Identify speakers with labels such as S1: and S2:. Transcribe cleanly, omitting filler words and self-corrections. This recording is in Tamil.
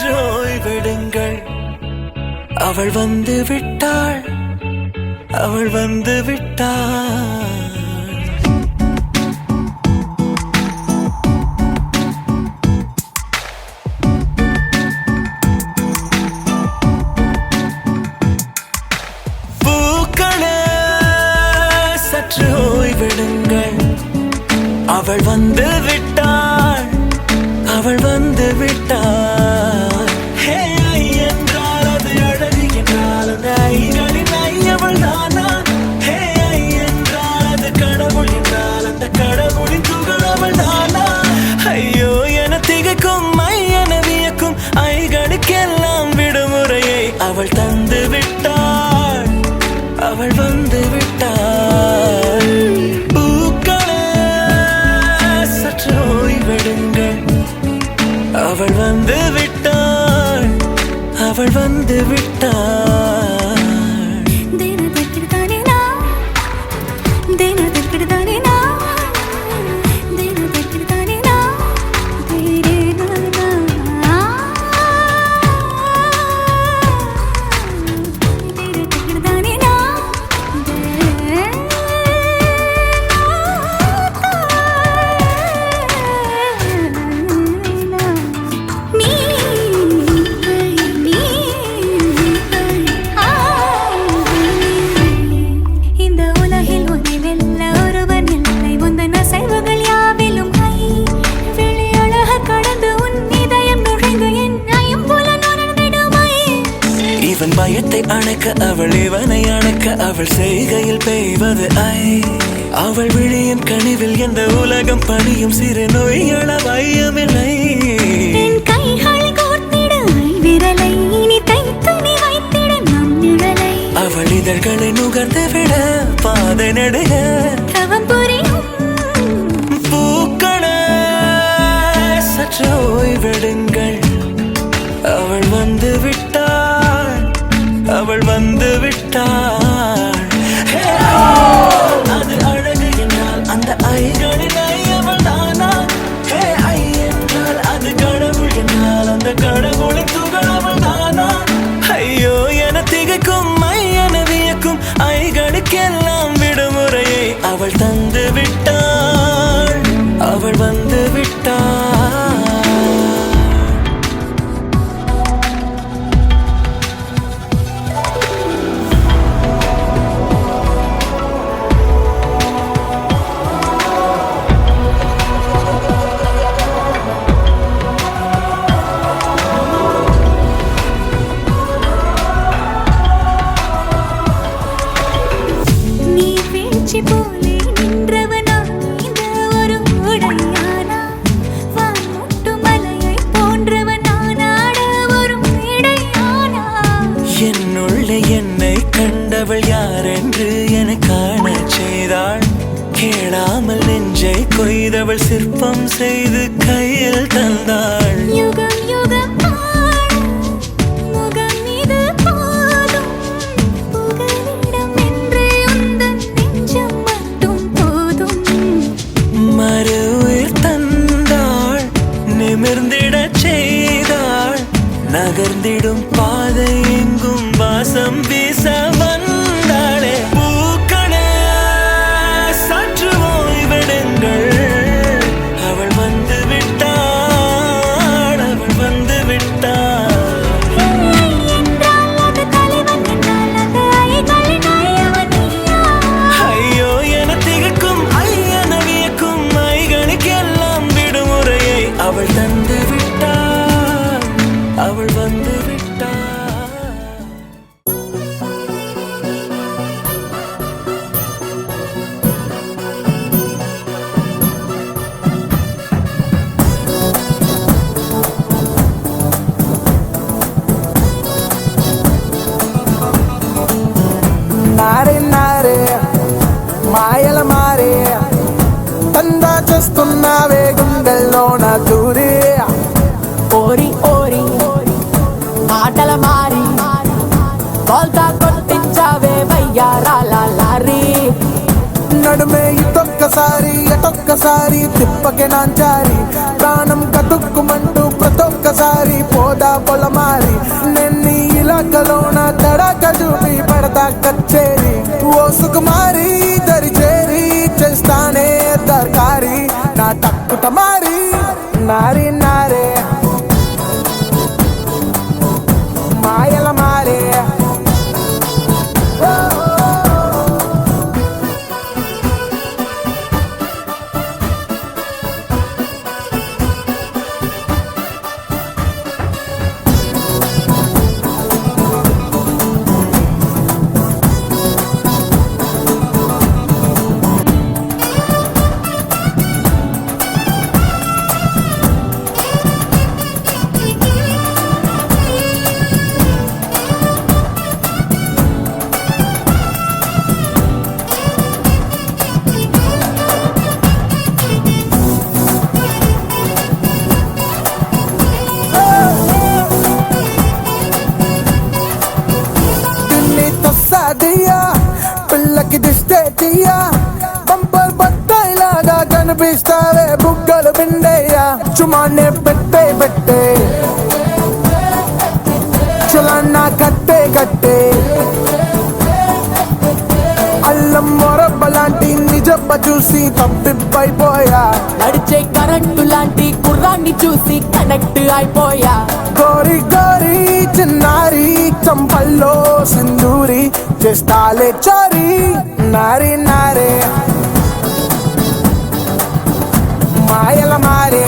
S1: சற்று ஓய்வெடுங்கள். அவள் வந்து விட்டாள், அவள் வந்து விட்டாள். பூக்களே சற்று ஓய்வெடுங்கள். அவள் வந்து விட்டாள், அவள் வந்து விட்டாள். ஹே ஐ என்றால் அது அழகு என்றால் அந்த ஐகளின் ஐ அவள் தானா? ஹே ஐ என்றால் அது கடவுள் என்றால் அந்த கடவுளின் துகள் அவள் தானா? ஐயோ என திகைக்கும் ஐ என வியக்கும் ஐகளுக்கெல்லாம் விடுமுறையை அவள் தந்து விட்டாள், அவள் வந்து விட்டாள். பூக்களே சற்று ஓய்வெடுங்கள். அவள் வந்து விட்டாள், அவள் வந்து விட்டாள். இவன் பயத்தை அணைக்க அவள் இவனை அணைக்க அவள் செய்கையில் பெய்வது ஐ. அவள் விழியின் கனிவில் எந்த உலகம் பணியும் சிறு நோய்கள வையமில்லை. அவள் இதழ்களை நுகர்ந்து விட பாதை நடுக பூக்களே சற்று ஓய்வெடுங்கள். அவள் வந்து விட்டாள், அவள் வந்து விட்டாள். அது அழகு என்றால் அந்த ஐகளின் ஐ அவள் தானா? ஹே ஐ என்றால் அது கடவுள் என்றால் அந்த கடவுளின் துகள் அவள் தானா? ஐயோ என திகைக்கும் ஐ என வியக்கும் ஐகளுக்கெல்லாம் விடுமுறையை அவள் தந்து விட்டாள், அவள் வந்து விட்டாள். என்னுள்ளே என்னை கண்டவள் யார் என்று என காண செய்தாள். கேளாமல் நெஞ்சை கொய்தவள் சிற்பம் செய்து கையில் தந்தாள்.
S2: யுகம் யுகம்
S1: மறு உயிர் தந்தாள், நிமிர்ந்திடச் செய்தாள். நகர்ந்திடும் பாதை எங்கும் வாசம் வீச வந்தாளே. பூக்களே சற்று ஓய்வெடுங்கள். அவள் வந்து விட்டாள், அவள் வந்து விட்டாள். ஐயோ என திகைக்கும் ஐ என வியக்கும் ஐகளுக்கெல்லாம் விடுமுறையை அவள் தந்து விட்டாள், அவள் வந்து விட்டாள்.
S3: నారే నారే మాయల మారే తందా చేస్తున్నావే గుండెల్లోన దూరి.
S4: ఓరి ఓరి ఆటల మారి బోల్తా కొట్టించావే వయ్యారాల లారీ.
S3: నడుమే ఇదొక్కసారి అటొక్కసారి తిప్పకే నాంచారి ప్రాణం కతుక్కుమంటూ ప్రతొక్కసారి పోదా పొలమారి నెన్ని ఇలాకలోన తడక చూపి పడతా కచ్చేరి ఓ సుకుమారి దరి చేరి చేస్తానే దర్కారి నా టక్కుట మారి నారి నారే మాయల మారే దియా పిల్లకి దిష్టే తీయా బంపర్ బత్తాయిలాగా కనిపిస్తావే బుగ్గలు పిండయ్యా చుమానే పెట్టే పెట్టే చులన్నా కట్టే కట్టే అల్లం మొరబ్బలాంటి నిజబ్బ చూసి తప్పిపోయా
S4: నడిచే కరెంటు లాంటి కుర్రాన్ని చూసి కనెక్ట్ అయిపోయా
S3: గోరి గోరి చిన్నారి చంపల్లో సింధూరి చేస్తాలే చోరీ నారి నారే మాయల మారే